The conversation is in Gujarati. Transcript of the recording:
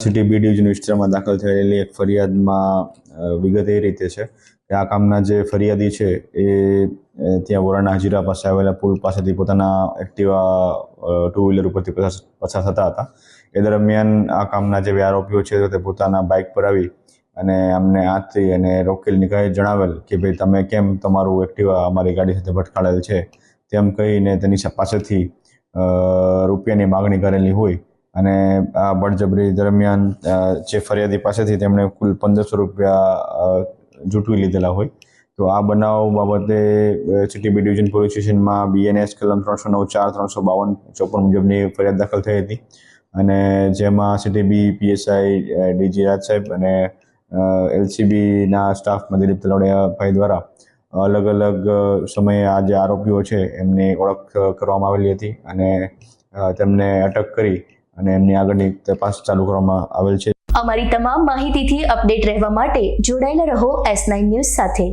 સિટી બી ડિવિઝન વિસ્તારમાં દાખલ થયેલી એક ફરિયાદમાં વિગત એ રીતે છે કે આ કામના જે ફરિયાદી છે એ ત્યાં વોરાના હજીરા પાસે આવેલા પુલ પાસેથી પોતાના એક્ટિવા ટુ વ્હીલર ઉપરથી પસાર થતા હતા. એ દરમિયાન આ કામના જે આરોપીઓ છે તે પોતાના બાઇક પર આવી અને અમને હાથથી અને રોકેલ નિકાએ જણાવેલ કે ભાઈ તમે કેમ તમારું એક્ટિવા અમારી ગાડી સાથે ભટકાડેલ છે તેમ કહીને તેની પાસેથી રૂપિયાની માગણી કરેલી હોય અને આ બળજબરી દરમિયાન જે ફરિયાદી પાસેથી તેમણે કુલ 1500 રૂપિયા જૂટવી લીધેલા હોય. તો આ બનાવ બાબતે સિટી બી ડિવિઝન પોલીસ સ્ટેશનમાં BNS કલમ 309(4), 352, 54 મુજબની ફરિયાદ દાખલ થઈ હતી અને જેમાં સિટી બી PSI DG રાજ સાહેબ અને LCBના સ્ટાફમાં દિલીપ તલવડિયાભાઈ દ્વારા અલગ અલગ સમયે આ જે આરોપીઓ છે એમની ઓળખ કરવામાં આવેલી હતી અને તેમને અટક કરી અને એમની આગળની તપાસ ચાલુ કરવામાં આવેલ છે. અમારી તમામ માહિતીથી અપડેટ રહેવા માટે જોડાયેલા રહો S9 ન્યૂઝ સાથે.